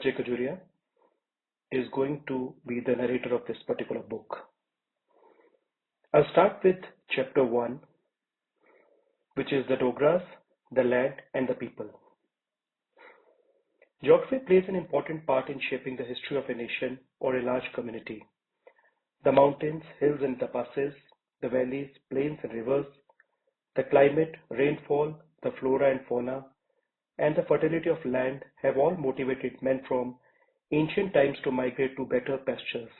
Ajay Kajuria, is going to be the narrator of this particular book. I'll start with chapter 1, which is the Dogras, the land, and the people. Geography plays an important part in shaping the history of a nation or a large community. The mountains, hills, and the passes, the valleys, plains, and rivers, the climate, rainfall, the flora and fauna, and the fertility of land have all motivated men from ancient times to migrate to better pastures,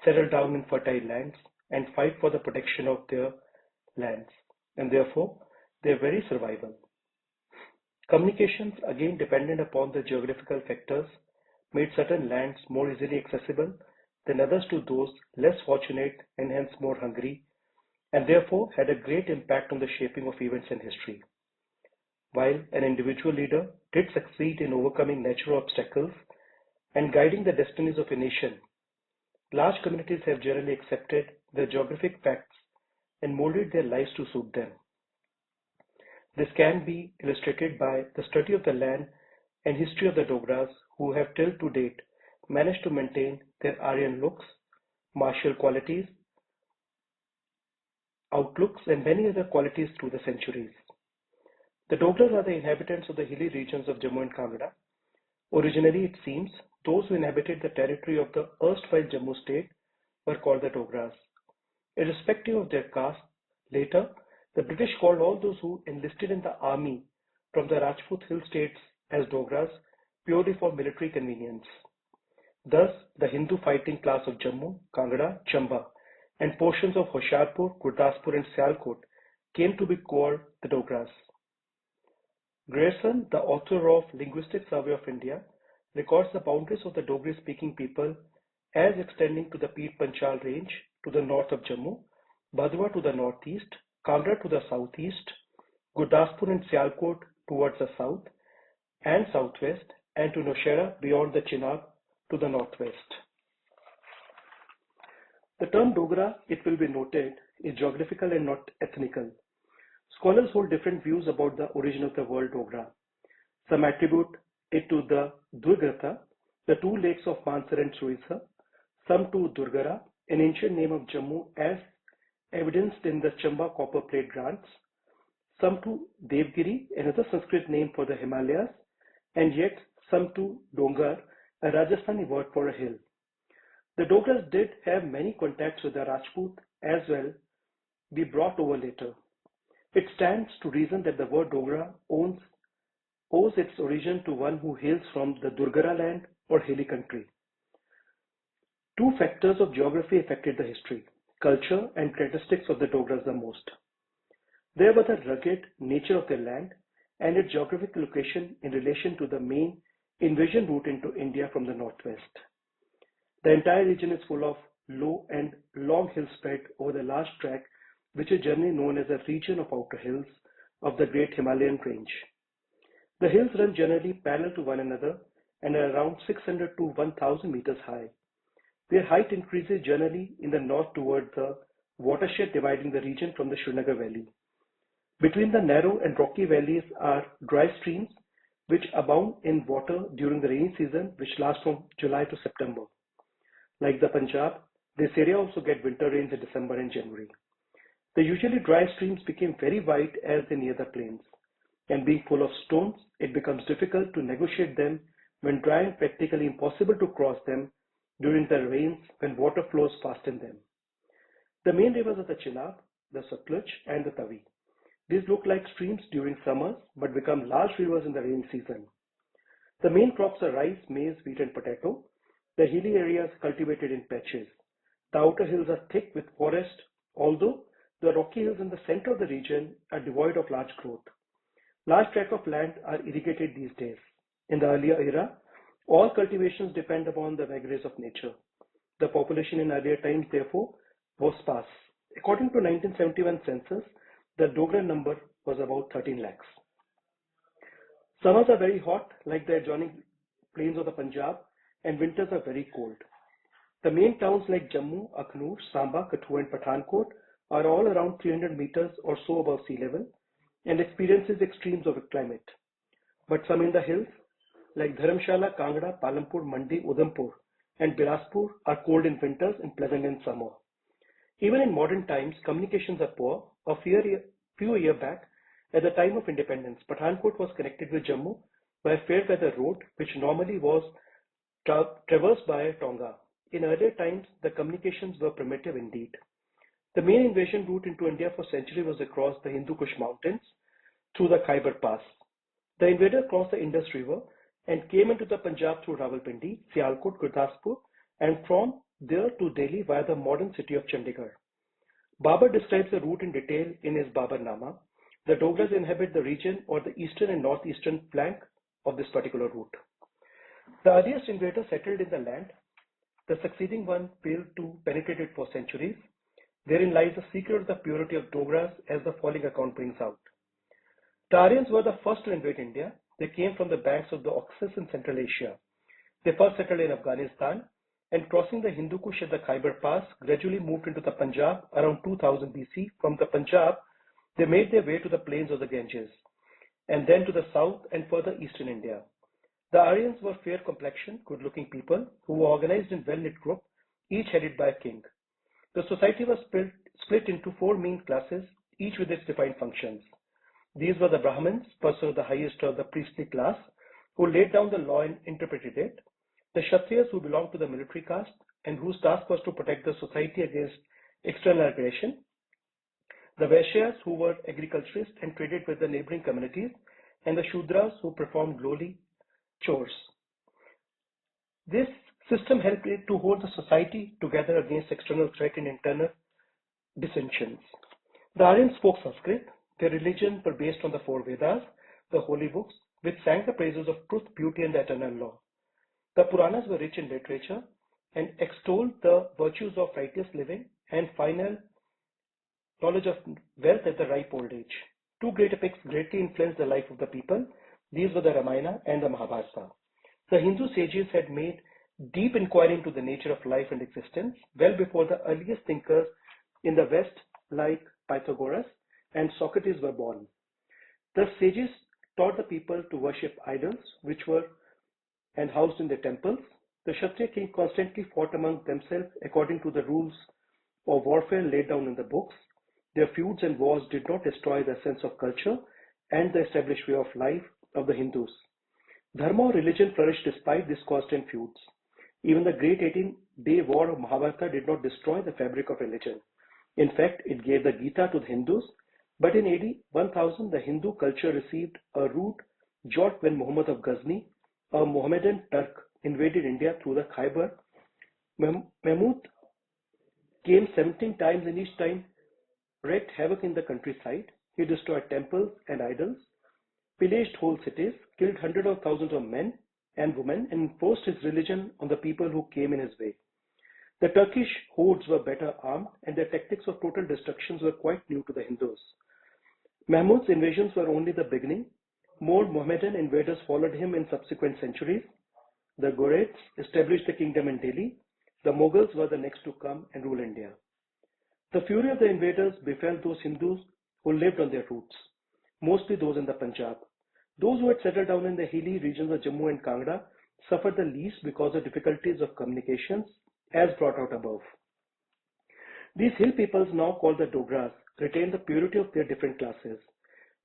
settle down in fertile lands, and fight for the protection of their lands, and therefore their very survival. Communications, again dependent upon the geographical factors, made certain lands more easily accessible than others to those less fortunate and hence more hungry, and therefore had a great impact on the shaping of events in history. While an individual leader did succeed in overcoming natural obstacles and guiding the destinies of a nation, large communities have generally accepted the geographic facts and molded their lives to suit them. This can be illustrated by the study of the land and history of the Dogras, who have till to date managed to maintain their Aryan looks, martial qualities, outlooks, and many other qualities through the centuries. The Dogras are the inhabitants of the hilly regions of Jammu and Kangra. Originally, it seems, those who inhabited the territory of the erstwhile Jammu state were called the Dogras. Irrespective of their caste, later, the British called all those who enlisted in the army from the Rajput hill states as Dogras purely for military convenience. Thus, the Hindu fighting class of Jammu, Kangra, Chamba, and portions of Hoshiarpur, Gurdaspur, and Sialkot came to be called the Dogras. Grierson, the author of Linguistic Survey of India, records the boundaries of the Dogri-speaking people as extending to the Peer Panchal range to the north of Jammu, Bhadwa to the northeast, Kangra to the southeast, Gurdaspur and Sialkot towards the south and southwest, and to Nowshera beyond the Chenab to the northwest. The term Dogra, it will be noted, is geographical and not ethnical. Scholars hold different views about the origin of the word Dogra. Some attribute it to the Durgata, the two lakes of Mansar and Suisa, some to Durgara, an ancient name of Jammu as evidenced in the Chamba copper plate grants, some to Devgiri, another Sanskrit name for the Himalayas, and yet some to Dongar, a Rajasthani word for a hill. The Dogras did have many contacts with the Rajput as well, be brought over later. It stands to reason that the word Dogra owes its origin to one who hails from the Durgara land or hilly country. Two factors of geography affected the history, culture and characteristics of the Dogras the most. There were the rugged nature of their land and its geographic location in relation to the main invasion route into India from the northwest. The entire region is full of low and long hills spread over the large tract, which is generally known as a region of outer hills of the great Himalayan range. The hills run generally parallel to one another and are around 600 to 1000 meters high. Their height increases generally in the north toward the watershed dividing the region from the Srinagar Valley. Between the narrow and rocky valleys are dry streams which abound in water during the rainy season, which lasts from July to September. Like the Punjab, this area also gets winter rains in December and January. The usually dry streams became very wide as they near the plains, and being full of stones, it becomes difficult to negotiate them when dry and practically impossible to cross them during the rains when water flows fast in them. The main rivers are the Chenab, the Satluj, and the Tavi. These look like streams during summers but become large rivers in the rainy season. The main crops are rice, maize, wheat, and potato. The hilly areas cultivated in patches. The outer hills are thick with forest, although the rocky hills in the center of the region are devoid of large growth. Large tracts of land are irrigated these days. In the earlier era, all cultivations depend upon the vagaries of nature. The population in earlier times, therefore, was sparse. According to 1971 census, the Dogra number was about 13 lakhs. Summers are very hot, like the adjoining plains of the Punjab, and winters are very cold. The main towns like Jammu, Akhnur, Samba, Kathua, and Pathankot are all around 300 meters or so above sea level and experiences extremes of climate. But some in the hills, like Dharamshala, Kangra, Palampur, Mandi, Udhampur, and Bilaspur are cold in winters and pleasant in summer. Even in modern times, communications are poor. Few years back, at the time of independence, Pathankot was connected with Jammu by a fair weather road, which normally was traversed by Tonga. In earlier times, the communications were primitive indeed. The main invasion route into India for centuries was across the Hindu Kush mountains through the Khyber Pass. The invaders crossed the Indus River and came into the Punjab through Rawalpindi, Sialkot, Gurdaspur, and from there to Delhi via the modern city of Chandigarh. Babur describes the route in detail in his Baburnama. The Dogras inhabit the region or the eastern and northeastern flank of this particular route. The earliest invaders settled in the land. The succeeding one failed to penetrate it for centuries. Therein lies the secret of the purity of Dogras, as the following account brings out. The Aryans were the first to invade India. They came from the banks of the Oxus in Central Asia. They first settled in Afghanistan and, crossing the Hindu Kush at the Khyber Pass, gradually moved into the Punjab around 2000 BC. From the Punjab, they made their way to the plains of the Ganges and then to the south and further eastern India. The Aryans were fair-complexioned, good-looking people who were organized in well-knit groups, each headed by a king. The society was split into four main classes, each with its defined functions. These were the Brahmins, persons of the highest of the priestly class, who laid down the law and interpreted it; the Kshatriyas, who belonged to the military caste and whose task was to protect the society against external aggression; the Vaishyas, who were agriculturists and traded with the neighboring communities; and the Shudras, who performed lowly chores. This system helped it to hold the society together against external threat and internal dissensions. The Aryans spoke Sanskrit. Their religion were based on the four Vedas, the holy books, which sang the praises of truth, beauty, and the eternal law. The Puranas were rich in literature and extolled the virtues of righteous living and final knowledge of wealth at the ripe old age. Two great epics greatly influenced the life of the people. These were the Ramayana and the Mahabharata. The Hindu sages had made deep inquiry into the nature of life and existence well before the earliest thinkers in the West, like Pythagoras and Socrates, were born. The sages taught the people to worship idols, which were and housed in their temples. The Kshatriya king constantly fought among themselves according to the rules of warfare laid down in the books. Their feuds and wars did not destroy the sense of culture and the established way of life of the Hindus. Dharma or religion flourished despite these constant feuds. Even the great 18-day war of Mahabharata did not destroy the fabric of religion. In fact, it gave the Gita to the Hindus. But in AD 1000, the Hindu culture received a rude jolt when Muhammad of Ghazni, a Mohammedan Turk, invaded India through the Khyber. Mahmud came 17 times, and each time wreaked havoc in the countryside. He destroyed temples and idols, pillaged whole cities, killed hundreds of thousands of men and women, and enforced his religion on the people who came in his way. The Turkish hordes were better armed, and their tactics of total destruction were quite new to the Hindus. Mahmud's invasions were only the beginning. More Mohammedan invaders followed him in subsequent centuries. The Ghurids established the kingdom in Delhi. The Mughals were the next to come and rule India. The fury of the invaders befell those Hindus who lived on their roots, mostly those in the Punjab. Those who had settled down in the hilly regions of Jammu and Kangra suffered the least because of difficulties of communications, as brought out above. These hill peoples, now called the Dogras, retain the purity of their different classes,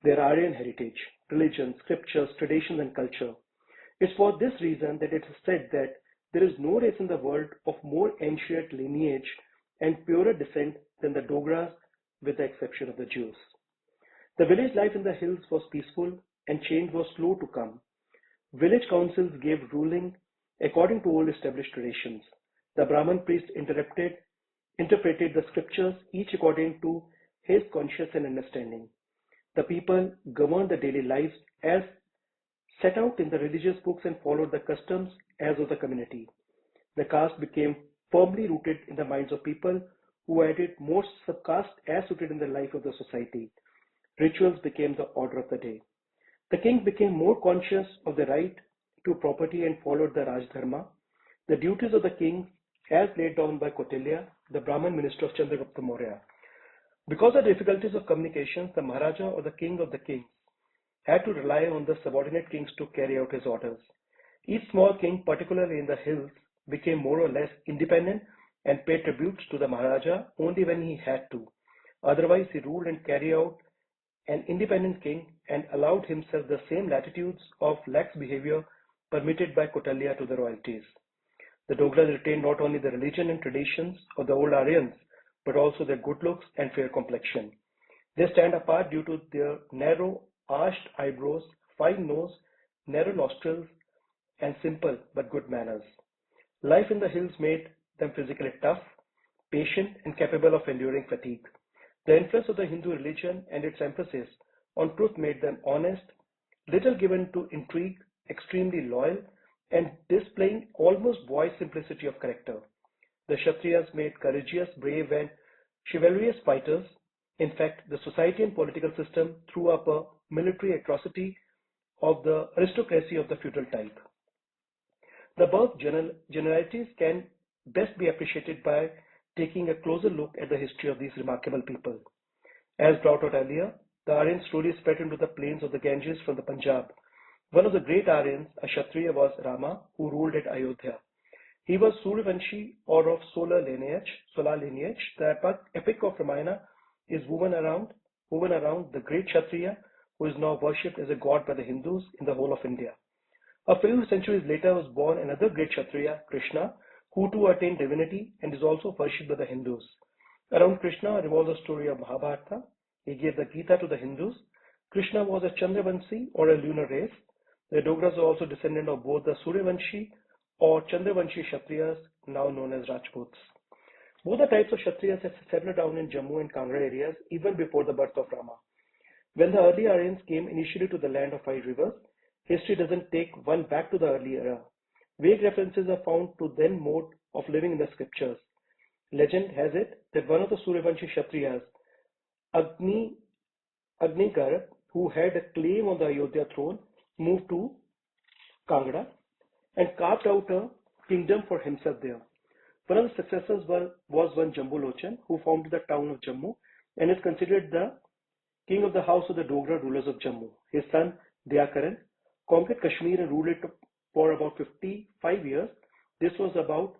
their Aryan heritage, religion, scriptures, traditions, and culture. It's for this reason that it is said that there is no race in the world of more ancient lineage and purer descent than the Dogras, with the exception of the Jews. The village life in the hills was peaceful and change was slow to come. Village councils gave ruling according to old established traditions. The Brahman priest interpreted the scriptures, each according to his conscience and understanding. The people governed the daily lives as set out in the religious books and followed the customs as of the community. The caste became firmly rooted in the minds of people who added more subcaste as suited in the life of the society. Rituals became the order of the day. The king became more conscious of the right to property and followed the Rajdharma, the duties of the king as laid down by Kautilya, the Brahman minister of Chandragupta Maurya. Because of the difficulties of communications, the Maharaja or the king of the kings had to rely on the subordinate kings to carry out his orders. Each small king, particularly in the hills, became more or less independent and paid tributes to the Maharaja only when he had to. Otherwise, he ruled and carried out an independent king and allowed himself the same latitudes of lax behavior permitted by Kautilya to the royalties. The Dogras retained not only the religion and traditions of the old Aryans, but also their good looks and fair complexion. They stand apart due to their narrow, arched eyebrows, fine nose, narrow nostrils, and simple but good manners. Life in the hills made them physically tough, patient, and capable of enduring fatigue. The influence of the Hindu religion and its emphasis on truth made them honest, little given to intrigue, extremely loyal, and displaying almost boyish simplicity of character. The Kshatriyas made courageous, brave, and chivalrous fighters. In fact, the society and political system threw up a military atrocity of the aristocracy of the feudal type. The above generalities can best be appreciated by taking a closer look at the history of these remarkable people. As brought out earlier, the Aryans slowly spread into the plains of the Ganges from the Punjab. One of the great Aryans, a Kshatriya, was Rama, who ruled at Ayodhya. He was Suryavanshi or of Solar lineage. The epic of Ramayana is woven around the great Kshatriya, who is now worshipped as a god by the Hindus in the whole of India. A few centuries later was born another great Kshatriya, Krishna, who too attained divinity and is also worshipped by the Hindus. Around Krishna revolves the story of Mahabharata. He gave the Gita to the Hindus. Krishna was a Chandravanshi or a lunar race. The Dogras are also descendant of both the Suryavanshi or Chandravanshi Kshatriyas, now known as Rajputs. Both the types of Kshatriyas had settled down in Jammu and Kangra areas even before the birth of Rama. When the early Aryans came initially to the land of five rivers, history doesn't take one back to the early era. Vague references are found to then mode of living in the scriptures. Legend has it that one of the Suryavanshi Kshatriyas, Agnigar, who had a claim on the Ayodhya throne, moved to Kangra and carved out a kingdom for himself there. One of the successors was one Jambu Lochan, who founded the town of Jammu and is considered the king of the house of the Dogra rulers of Jammu. His son Dyakaran conquered Kashmir and ruled it for about 55 years. This was about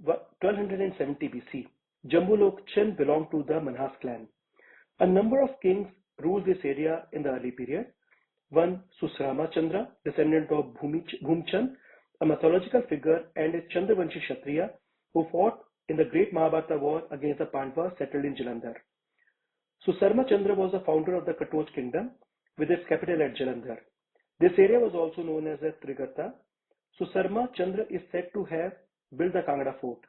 1270 BC. Jambu Lochan belonged to the Manhas clan. A number of kings ruled this area in the early period. One Susrama Chandra, descendant of Bhumchand, a mythological figure and a Chandravanshi Kshatriya who fought in the great Mahabharata war against the Pandavas settled in Jalandhar. Susarma Chandra was the founder of the Katoj kingdom with its capital at Jalandhar. This area was also known as a Trigarta. Susarma Chandra is said to have built the Kangra fort.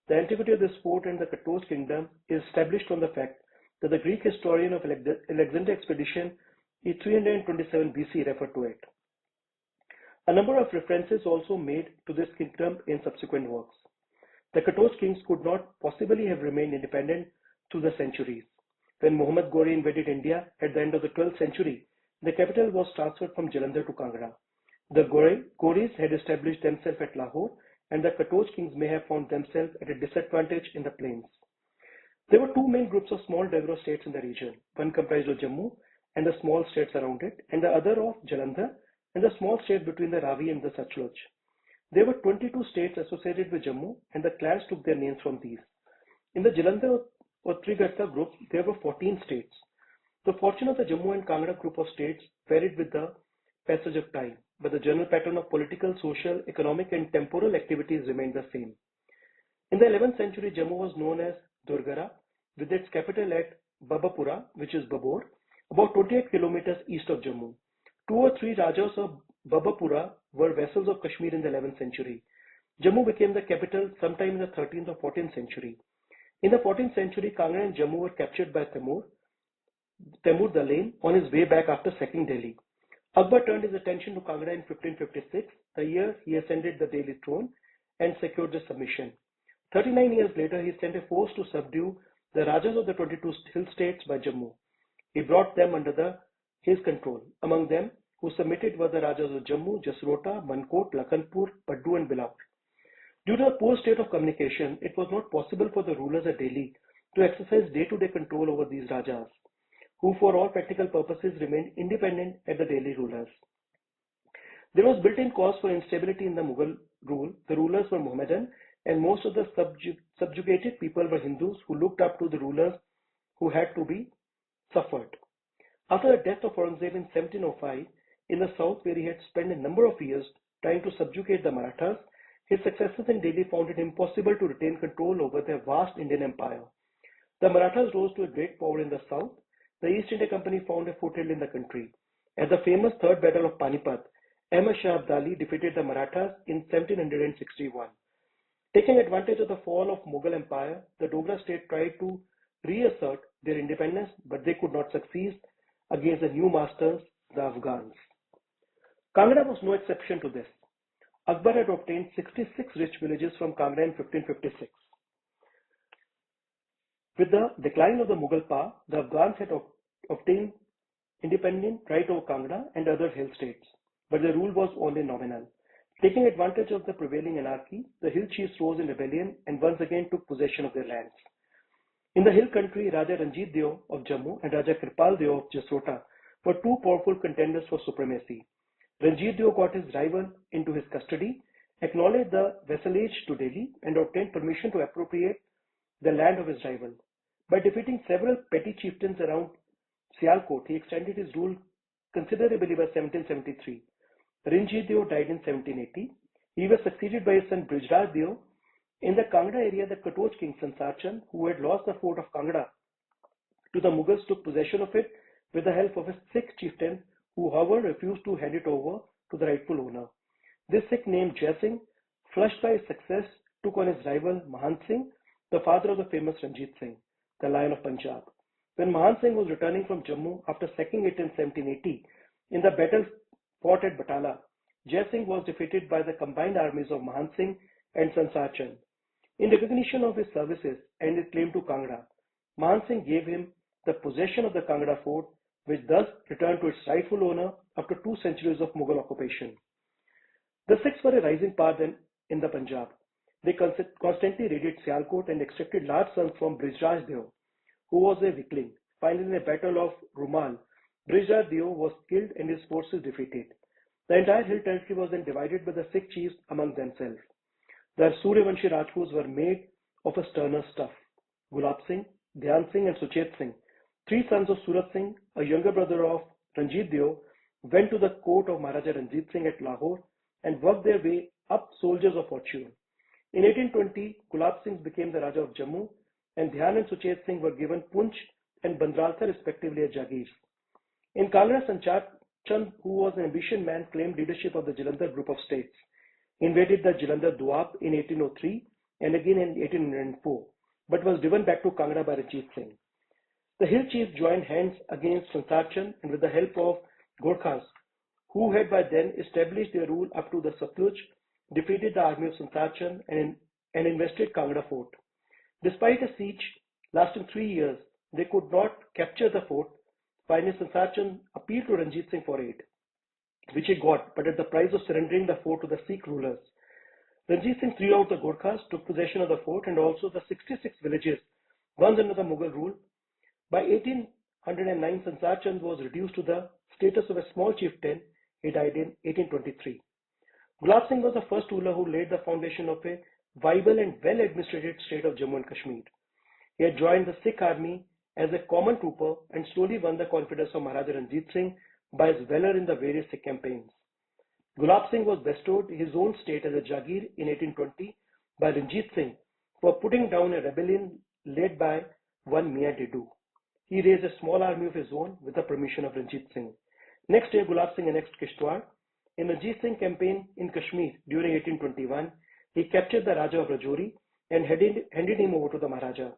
The antiquity of this fort and the Katoj kingdom is established on the fact that the Greek historian of Alexander expedition in 327 BC referred to it. A number of references also made to this kingdom in subsequent works. The Katoj kings could not possibly have remained independent through the centuries. When Muhammad Ghori invaded India at the end of the 12th century, the capital was transferred from Jalandhar to Kangra. The Ghoris had established themselves at Lahore, and the Katoj kings may have found themselves at a disadvantage in the plains. There were two main groups of small Dogra states in the region, one comprised of Jammu and the small states around it, and the other of Jalandhar and the small state between the Ravi and the Sachloj. There were 22 states associated with Jammu, and the clans took their names from these. In the Jalandhar or Trigarta group, there were 14 states. The fortune of the Jammu and Kangra group of states varied with the passage of time, but the general pattern of political, social, economic, and temporal activities remained the same. In the 11th century, Jammu was known as Durgara, with its capital at Babapura, which is Babur, about 28 kilometers east of Jammu. Two or three Rajas of Babapura were vassals of Kashmir in the 11th century. Jammu became the capital sometime in the 13th or 14th century. In the 14th century, Kangra and Jammu were captured by Timur the Lame on his way back after sacking Delhi. Akbar turned his attention to Kangra in 1556, the year he ascended the Delhi throne and secured the submission. 39 years later, he sent a force to subdue the Rajas of the 22 hill states by Jammu. He brought them under his control. Among them who submitted were the Rajas of Jammu, Jasrota, Mankot, Lakhanpur, Paddu and Bilaur. Due to the poor state of communication, it was not possible for the rulers at Delhi to exercise day-to-day control over these Rajas, who for all practical purposes remained independent at the Delhi rulers. There was built-in cause for instability in the Mughal rule. The rulers were Mohammedan, and most of the subjugated people were Hindus who looked up to the rulers who had to be suffered. After the death of Aurangzeb in 1705, in the south where he had spent a number of years trying to subjugate the Marathas, his successors in Delhi found it impossible to retain control over their vast Indian empire. The Marathas rose to a great power in the south. The East India Company found a foothold in the country. At the famous Third Battle of Panipat, Ahmad Shah Abdali defeated the Marathas in 1761. Taking advantage of the fall of Mughal Empire, the Dogra state tried to reassert their independence, but they could not succeed against the new masters, the Afghans. Kangra was no exception to this. Akbar had obtained 66 rich villages from Kangra in 1556. With the decline of the Mughal power, the Afghans had obtained independent right over Kangra and other hill states, but their rule was only nominal. Taking advantage of the prevailing anarchy, the hill chiefs rose in rebellion and once again took possession of their lands. In the hill country, Raja Ranjit Deo of Jammu and Raja Kirpal Deo of Jasrota were two powerful contenders for supremacy. Ranjit Deo got his rival into his custody, acknowledged the vassalage to Delhi, and obtained permission to appropriate the land of his rival. By defeating several petty chieftains around Sialkot, he extended his rule considerably by 1773. Ranjit Deo died in 1780. He was succeeded by his son Brijraj Deo. In the Kangra area, the Katoj king Sansar Chand, who had lost the fort of Kangra to the Mughals, took possession of it with the help of a Sikh chieftain who, however, refused to hand it over to the rightful owner. This Sikh named Jai Singh, flushed by his success, took on his rival Mahan Singh, the father of the famous Ranjit Singh, the Lion of Punjab. When Mahan Singh was returning from Jammu after sacking it in 1780, in the battle fought at Batala, Jai Singh was defeated by the combined armies of Mahan Singh and Sansar Chand. In recognition of his services and his claim to Kangra, Mahan Singh gave him the possession of the Kangra fort, which thus returned to its rightful owner after 2 centuries of Mughal occupation. The Sikhs were a rising power then in the Punjab. They constantly raided Sialkot and extracted large sums from Brijraj Deo, who was a weakling. Finally, in the Battle of Rumal, Brijraj Deo was killed and his forces defeated. The entire hill territory was then divided by the Sikh chiefs among themselves. The Suryavanshi Rajputs were made of a sterner stuff. Gulab Singh, Dhyan Singh and Suchet Singh, 3 sons of Surat Singh, a younger brother of Ranjit Deo, went to the court of Maharaja Ranjit Singh at Lahore and worked their way up soldiers of fortune. In 1820, Gulab Singh became the Raja of Jammu, and Dhyan and Suchet Singh were given Punch and Bandralta respectively as Jagirs. In Kangra, Sansar Chand, who was an ambitious man, claimed leadership of the Jalandhar group of states. He invaded the Jalandhar Doab in 1803 and again in 1804, but was driven back to Kangra by Ranjit Singh. The hill chiefs joined hands against Sansar Chand and with the help of Gorkhas, who had by then established their rule up to the Satluj, defeated the army of Sansar Chand and invested Kangra fort. Despite a siege lasting 3 years, they could not capture the fort. Finally, Sansar Chand appealed to Ranjit Singh for aid, which he got, but at the price of surrendering the fort to the Sikh rulers. Ranjit Singh threw out the Gorkhas, took possession of the fort and also the 66 villages once under the Mughal rule. By 1809, Sansar Chand was reduced to the status of a small chieftain. He died in 1823. Gulab Singh was the first ruler who laid the foundation of a viable and well-administrated state of Jammu and Kashmir. He had joined the Sikh army as a common trooper and slowly won the confidence of Maharaja Ranjit Singh by his valor in the various Sikh campaigns. Gulab Singh was bestowed his own state as a Jagir in 1820 by Ranjit Singh for putting down a rebellion led by one Mian Dedu. He raised a small army of his own with the permission of Ranjit Singh. Next year, Gulab Singh annexed Kishtwar. In Ranjit Singh campaign in Kashmir during 1821, he captured the Raja of Rajouri and handed him over to the Maharaja.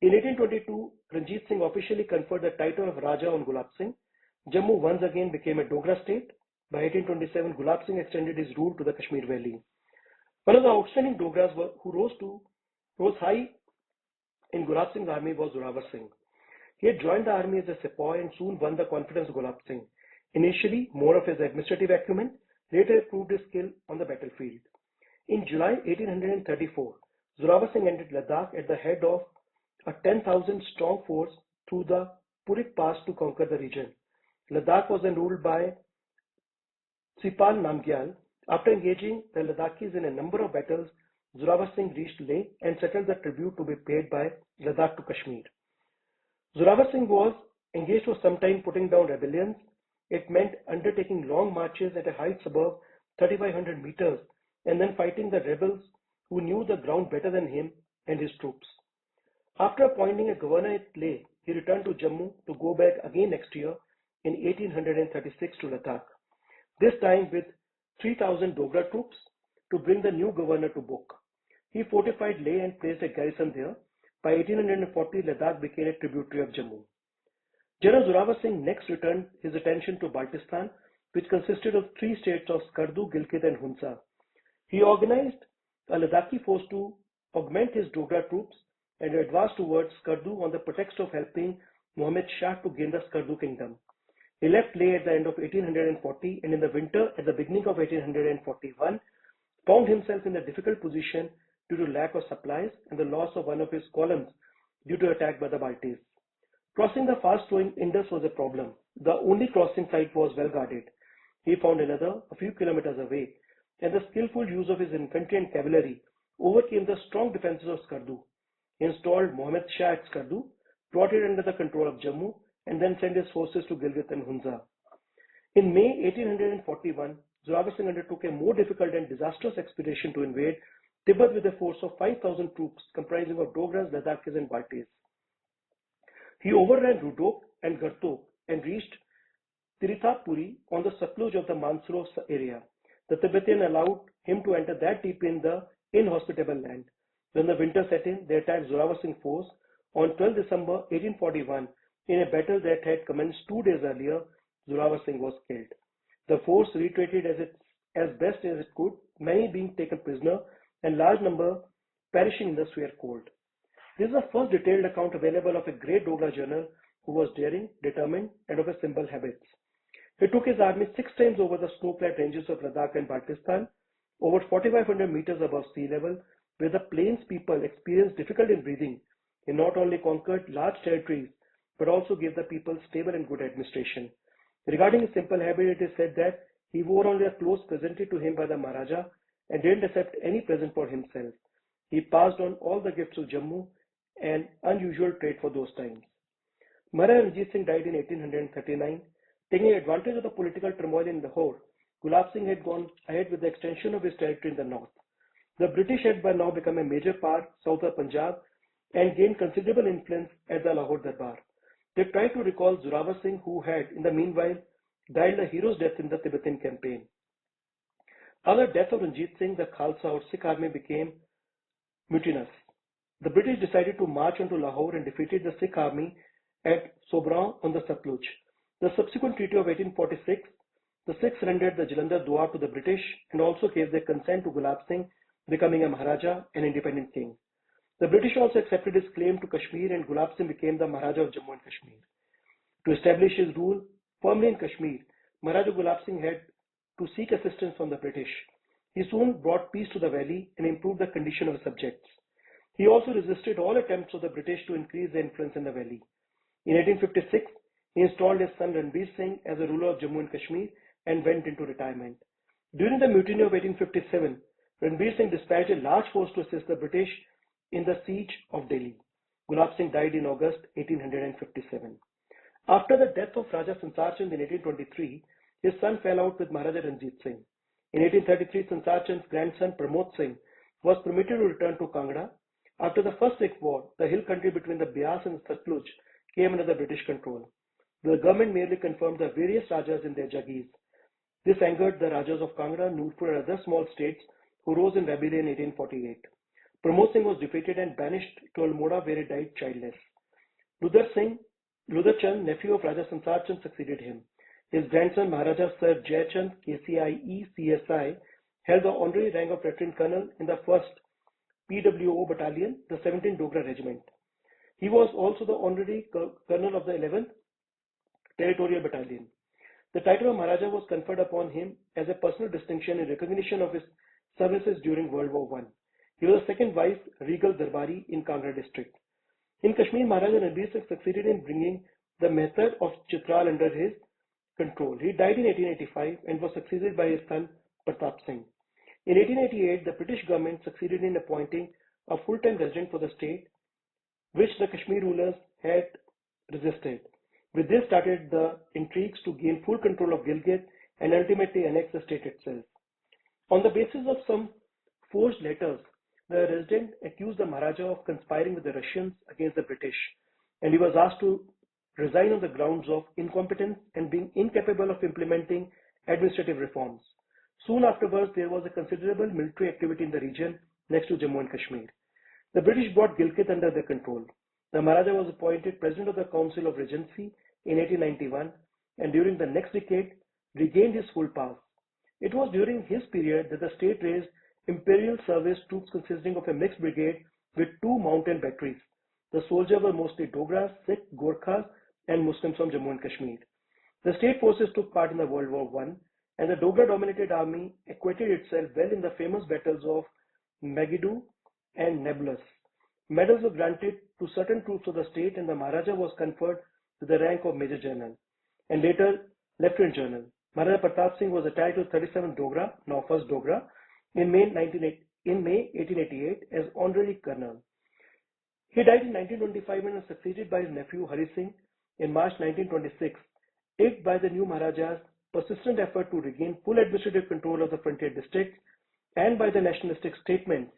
In 1822, Ranjit Singh officially conferred the title of Raja on Gulab Singh. Jammu once again became a Dogra state. By 1827, Gulab Singh extended his rule to the Kashmir Valley. One of the outstanding Dogras who rose high in Gulab Singh's army was Zorawar Singh. He had joined the army as a sepoy and soon won the confidence of Gulab Singh. Initially, more of his administrative acumen, later proved his skill on the battlefield. In July 1834, Zorawar Singh entered Ladakh at the head of a 10,000 strong force through the Purik Pass to conquer the region. Ladakh was then ruled by Sipal Namgyal. After engaging the Ladakhis in a number of battles, Zorawar Singh reached Leh and settled the tribute to be paid by Ladakh to Kashmir. Zorawar Singh was engaged for some time putting down rebellions. It meant undertaking long marches at a height above 3,500 meters and then fighting the rebels who knew the ground better than him and his troops. After appointing a governor at Leh, he returned to Jammu to go back again next year in 1836 to Ladakh, this time with 3,000 Dogra troops to bring the new governor to book. He fortified Leh and placed a garrison there. By 1840, Ladakh became a tributary of Jammu. General Zorawar Singh next returned his attention to Baltistan, which consisted of three states of Skardu, Gilgit and Hunza. He organized a Ladakhi force to augment his Dogra troops and advanced towards Skardu on the pretext of helping Muhammad Shah to gain the Skardu kingdom. He left Leh at the end of 1840 and in the winter at the beginning of 1841 found himself in a difficult position due to lack of supplies and the loss of one of his columns due to attack by the Baltis. Crossing the fast-flowing Indus was a problem. The only crossing site was well guarded. He found another a few kilometers away, and the skillful use of his infantry and cavalry overcame the strong defenses of Skardu. He installed Muhammad Shah at Skardu, brought it under the control of Jammu, and then sent his forces to Gilgit and Hunza. In May 1841, Zorawar Singh undertook a more difficult and disastrous expedition to invade Tibet with a force of 5,000 troops comprising of Dogras, Ladakhis, and Baltis. He overran Rudok and Gartok and reached Tirithapuri on the Satluj of the Mansuro area. The Tibetan allowed him to enter that deep in the inhospitable land. When the winter set in, they attacked Zorawar Singh's force. On 12 December 1841, in a battle that had commenced 2 days earlier, Zorawar Singh was killed. The force retreated as best as it could, many being taken prisoner and large number perishing in the severe cold. This is the first detailed account available of a great Dogra general who was daring, determined, and of his simple habits. He took his army 6 times over the snow-clad ranges of Ladakh and Baltistan, over 4,500 meters above sea level, where the plains people experienced difficulty in breathing. He not only conquered large territories, but also gave the people stable and good administration. Regarding his simple habit, it is said that he wore only the clothes presented to him by the Maharaja and didn't accept any present for himself. He passed on all the gifts to Jammu, an unusual trait for those times. Maharaja Ranjit Singh died in 1839. Taking advantage of the political turmoil in Lahore, Gulab Singh had gone ahead with the extension of his territory in the north. The British had by now become a major power south of Punjab and gained considerable influence at the Lahore Darbar. They tried to recall Zorawar Singh, who had, in the meanwhile, died a hero's death in the Tibetan campaign. After the death of Ranjit Singh, the Khalsa or Sikh army became mutinous. The British decided to march onto Lahore and defeated the Sikh army at Sobran on the Satluj. The subsequent treaty of 1846, the Sikhs surrendered the Jalandhar Duar to the British and also gave their consent to Gulab Singh becoming a Maharaja and independent king. The British also accepted his claim to Kashmir and Gulab Singh became the Maharaja of Jammu and Kashmir. To establish his rule firmly in Kashmir, Maharaja Gulab Singh had to seek assistance from the British. He soon brought peace to the valley and improved the condition of his subjects. He also resisted all attempts of the British to increase their influence in the valley. In 1856, he installed his son Ranbir Singh as a ruler of Jammu and Kashmir and went into retirement. During the mutiny of 1857, Ranbir Singh dispatched a large force to assist the British in the siege of Delhi. Gulab Singh died in August 1857. After the death of Raja Sansar Chand in 1823, his son fell out with Maharaja Ranjit Singh. In 1833, Sansar Chand's grandson Pramod Singh was permitted to return to Kangra. After the First Sikh War, the hill country between the Beas and the Satluj came under the British control. The government merely confirmed the various Rajas in their Jagis. This angered the Rajas of Kangra, Nurpur and other small states who rose in rebellion in 1848. Pramod Singh was defeated and banished to Almora where he died childless. Ludhar Chand, nephew of Raja Sansar Chand, succeeded him. His grandson Maharaja Sir Jayachand KCIE CSI held the honorary rank of Lieutenant Colonel in the 1st PWO Battalion, the 17th Dogra Regiment. He was also the honorary colonel of the 11th Territorial Battalion. The title of Maharaja was conferred upon him as a personal distinction in recognition of his services during World War I. He was the second vice regal Darbari in Kangra district. In Kashmir, Maharaja Ranbir Singh succeeded in bringing the method of Chitral under his control. He died in 1885 and was succeeded by his son Pratap Singh. In 1888, the British government succeeded in appointing a full-time resident for the state, which the Kashmir rulers had resisted. With this started the intrigues to gain full control of Gilgit and ultimately annex the state itself. On the basis of some forged letters, the resident accused the Maharaja of conspiring with the Russians against the British, and he was asked to resign on the grounds of incompetence and being incapable of implementing administrative reforms. Soon afterwards, there was a considerable military activity in the region next to Jammu and Kashmir. The British brought Gilgit under their control. The Maharaja was appointed President of the Council of Regency in 1891 and during the next decade regained his full powers. It was during his period that the state raised imperial service troops consisting of a mixed brigade with two mountain batteries. The soldiers were mostly Dogras, Sikh, Gorkhas, and Muslims from Jammu and Kashmir. The state forces took part in the World War I, and the Dogra-dominated army acquitted itself well in the famous battles of Megiddo and Nablus. Medals were granted to certain troops of the state, and the Maharaja was conferred with the rank of Major General and later Lieutenant General. Maharaja Pratap Singh was attached to 37 Dogra, now 1st Dogra, in May 1888 as Honorary Colonel. He died in 1925 and was succeeded by his nephew Hari Singh in March 1926, aided by the new Maharaja's persistent effort to regain full administrative control of the frontier districts and by the nationalistic statements.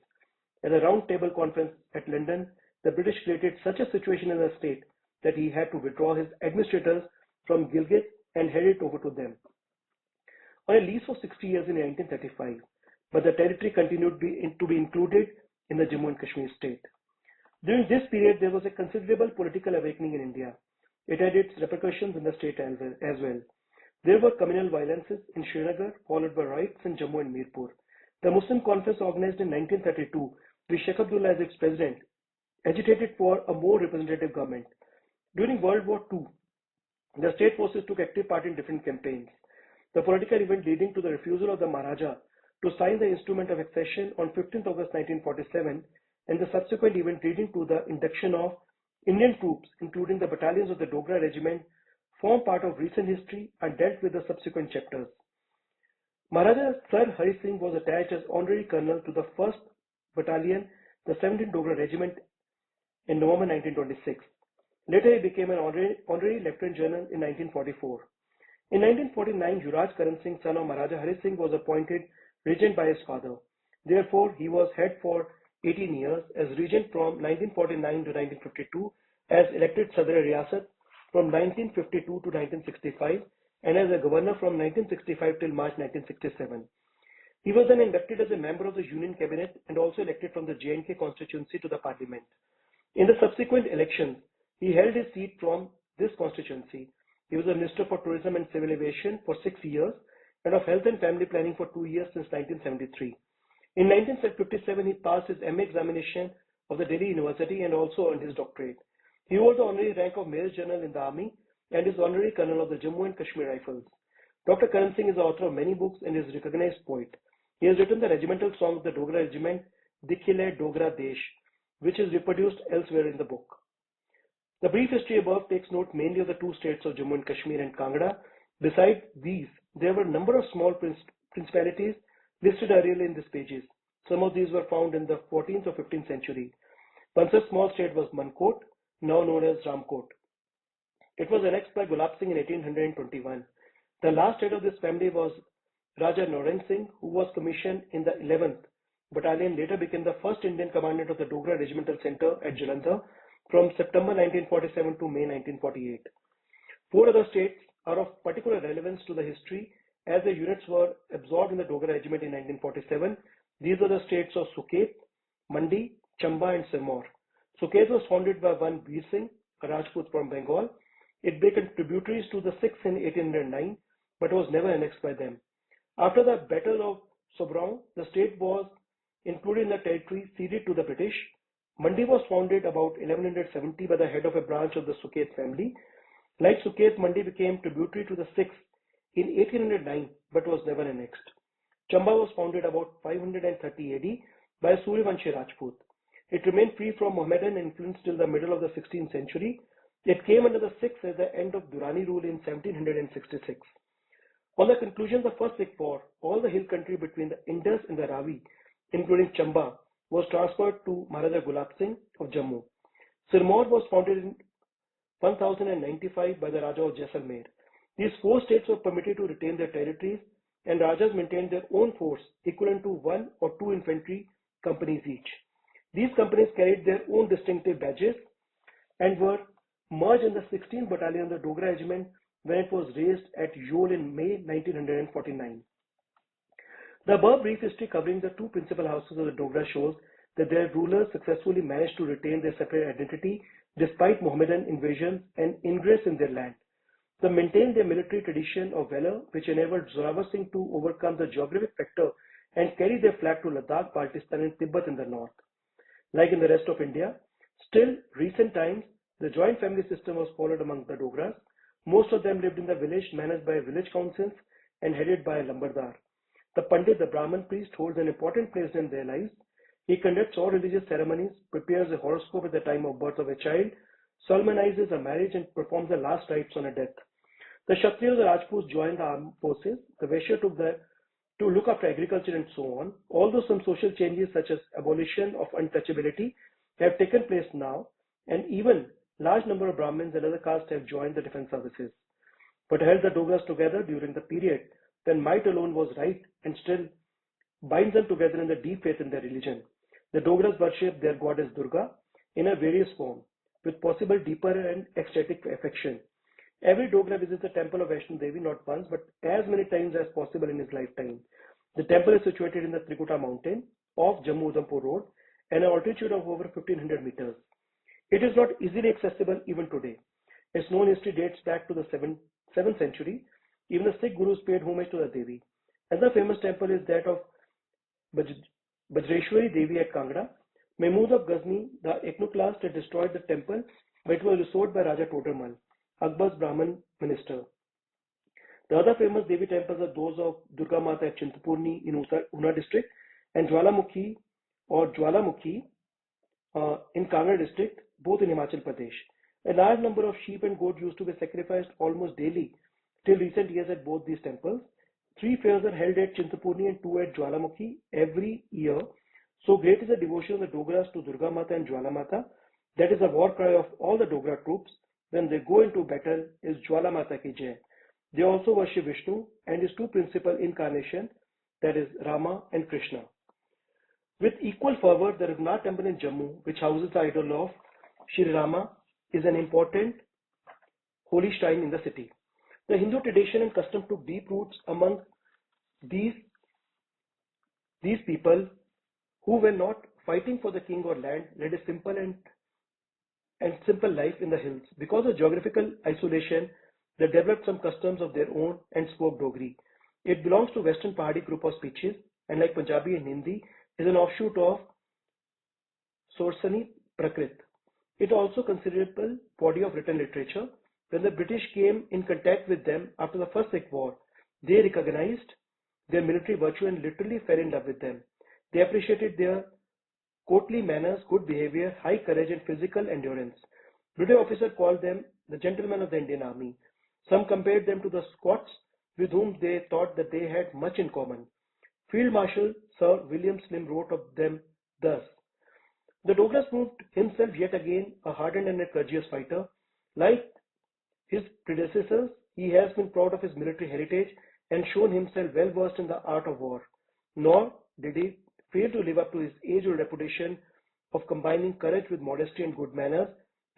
At a round table conference at London, the British created such a situation in the state that he had to withdraw his administrators from Gilgit and hand it over to them on a lease for 60 years in 1935, but the territory continued to be included in the Jammu and Kashmir state. During this period, there was a considerable political awakening in India. It had its repercussions in the state as well. There were communal violences in Srinagar, followed by riots in Jammu and Mirpur. The Muslim Conference, organized in 1932, with Sheikh Abdullah as its president, agitated for a more representative government. During World War II, the state forces took active part in different campaigns. The political event leading to the refusal of the Maharaja to sign the instrument of accession on 15th August 1947 and the subsequent event leading to the induction of Indian troops, including the battalions of the Dogra Regiment, form part of recent history and dealt with the subsequent chapters. Maharaja Sir Hari Singh was attached as Honorary Colonel to the 1st Battalion, the 17th Dogra Regiment, in November 1926. Later, he became an honorary Lieutenant General in 1944. In 1949, Yuvraj Karan Singh, son of Maharaja Hari Singh, was appointed regent by his father. Therefore, he was head for 18 years as regent from 1949 to 1952, as elected Sadr Riyasat from 1952 to 1965, and as a governor from 1965 till March 1967. He was then inducted as a member of the Union Cabinet and also elected from the J&K constituency to the Parliament. In the subsequent elections, he held his seat from this constituency. He was a Minister for Tourism and Civil Aviation for 6 years and of Health and Family Planning for 2 years since 1973. In 1957, he passed his MA examination of the Delhi University and also earned his doctorate. He holds the honorary rank of Major General in the Army and is honorary Colonel of the Jammu and Kashmir Rifles. Dr. Karan Singh is the author of many books and is a recognized poet. He has written the regimental song of the Dogra Regiment, Dikhile Dogra Desh, which is reproduced elsewhere in the book. The brief history above takes note mainly of the two states of Jammu and Kashmir and Kangra. Besides these, there were a number of small principalities listed earlier in these pages. Some of these were found in the 14th or 15th century. One such small state was Mankot, now known as Ramkot. It was annexed by Gulab Singh in 1821. The last head of this family was Raja Naran Singh, who was commissioned in the 11th Battalion, later became the first Indian commandant of the Dogra Regimental Center at Jalandhar from September 1947 to May 1948. Four other states are of particular relevance to the history as the units were absorbed in the Dogra Regiment in 1947. These are the states of Suket, Mandi, Chamba and Sirmaur. Suket was founded by one Bir Singh, a Rajput from Bengal. It became tributaries to the Sikhs in 1809, but was never annexed by them. After the Battle of Sobraon, the state was included in the territory ceded to the British. Mandi was founded about 1170 by the head of a branch of the Suket family. Like Suket, Mandi became tributary to the Sikhs in 1809, but was never annexed. Chamba was founded about 530 AD by a Suryavanshi Rajput. It remained free from Mohammedan influence till the middle of the 16th century. It came under the Sikhs at the end of Durrani rule in 1766. On the conclusion of the First Sikh War, all the hill country between the Indus and the Ravi, including Chamba, was transferred to Maharaja Gulab Singh of Jammu. Sirmaur was founded in 1095 by the Raja of Jaisalmer. These four states were permitted to retain their territories, and Rajas maintained their own force equivalent to 1 or 2 infantry companies each. These companies carried their own distinctive badges and were merged in the 16th Battalion of the Dogra Regiment when it was raised at Yole in May 1949. The above brief history covering the two principal houses of the Dogra shows that their rulers successfully managed to retain their separate identity despite Mohammedan invasions and ingress in their land. They maintained their military tradition of valor, which enabled Zorawar Singh to overcome the geographic factor and carry their flag to Ladakh, Baltistan, and Tibet in the north. Like in the rest of India, still recent times, the joint family system was followed among the Dogras. Most of them lived in the village managed by village councils and headed by a Lambardar. The Pandit, the Brahmin priest, holds an important place in their lives. He conducts all religious ceremonies, prepares a horoscope at the time of birth of a child, solemnizes a marriage, and performs the last rites on a death. The Kshatriyas or Rajputs joined the armed forces. The Vaishya took to look after agriculture and so on. Although some social changes such as abolition of untouchability have taken place now, and even large number of Brahmins and other castes have joined the defense services. But held the Dogras together during the period when might alone was right and still binds them together in the deep faith in their religion. The Dogras worship their goddess Durga in a various form, with possible deeper and ecstatic affection. Every Dogra visits the temple of Vaishno Devi not once but as many times as possible in his lifetime. The temple is situated in the Trikuta mountain off Jammu Udhampur road and an altitude of over 1500 meters. It is not easily accessible even today. Its known history dates back to the 7th century. Even the Sikh Gurus paid homage to the Devi. Another famous temple is that of Bajreshwari Devi at Kangra. Mahmud of Ghazni, the iconoclast, had destroyed the temple, but it was restored by Raja Todermal, Akbar's Brahmin minister. The other famous Devi temples are those of Durga Mata at Chintapurni in Una district and Jwalamukhi in Kangra district, both in Himachal Pradesh. A large number of sheep and goats used to be sacrificed almost daily till recent years at both these temples. 3 fairs are held at Chintapurni and 2 at Jwalamukhi every year. So great is the devotion of the Dogras to Durga Mata and Jwala Mata. That is the war cry of all the Dogra troops when they go into battle is Jwala Mata ki Jai. They also worship Vishnu and his two principal incarnations, that is Rama and Krishna. With equal fervor, the Raghunath temple in Jammu, which houses the idol of Shri Rama, is an important holy shrine in the city. The Hindu tradition and custom took deep roots among these people who were not fighting for the king or land, led a simple life in the hills. Because of geographical isolation, they developed some customs of their own and spoke Dogri. It belongs to Western Pahadi group of speeches and like Punjabi and Hindi is an offshoot of Sorsani Prakrit. It also considerable body of written literature. When the British came in contact with them after the First Sikh War, they recognized their military virtue and literally fell in love with them. They appreciated their courtly manners, good behavior, high courage and physical endurance. British officers called them the gentlemen of the Indian Army. Some compared them to the Scots with whom they thought that they had much in common. Field Marshal Sir William Slim wrote of them thus: the Douglas proved himself yet again a hardened and a courageous fighter. Like his predecessors, he has been proud of his military heritage and shown himself well versed in the art of war. Nor did he fail to live up to his age-old reputation of combining courage with modesty and good manners,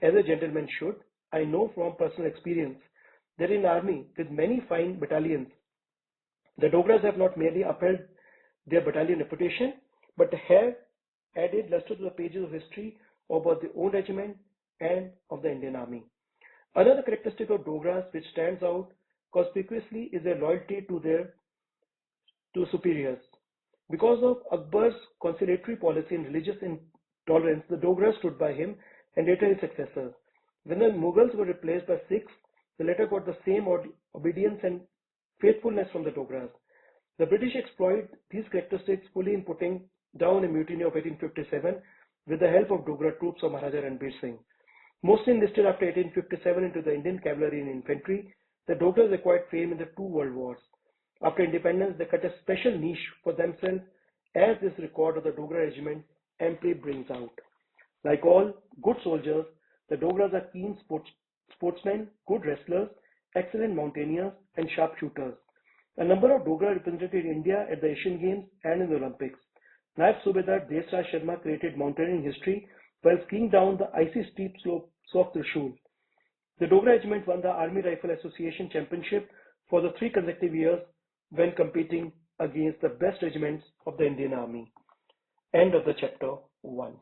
as a gentleman should. I know from personal experience that in army with many fine battalions, the Dogras have not merely upheld their battalion reputation, but have added luster to the pages of history about their own regiment and of the Indian Army. Another characteristic of Dogras which stands out conspicuously is their loyalty to superiors. Because of Akbar's conciliatory policy and religious intolerance, the Dogras stood by him and later his successors. When the Mughals were replaced by Sikhs, the latter got the same obedience and faithfulness from the Dogras. The British exploited these characteristics fully in putting down a mutiny of 1857 with the help of Dogra troops of Maharaja Ranbir Singh. Mostly enlisted after 1857 into the Indian Cavalry and Infantry, the Dogras acquired fame in the two world wars. After independence, they cut a special niche for themselves, as this record of the Dogra Regiment amply brings out. Like all good soldiers, the Dogras are keen sportsmen, good wrestlers, excellent mountaineers, and sharpshooters. A number of Dogra represented India at the Asian Games and in the Olympics. Naib Subedar Desraj Sharma created mountaineering history while skiing down the icy steep slopes of Trishul. The Dogra Regiment won the Army Rifle Association Championship for the 3 consecutive years when competing against the best regiments of the Indian Army. End of the chapter 1.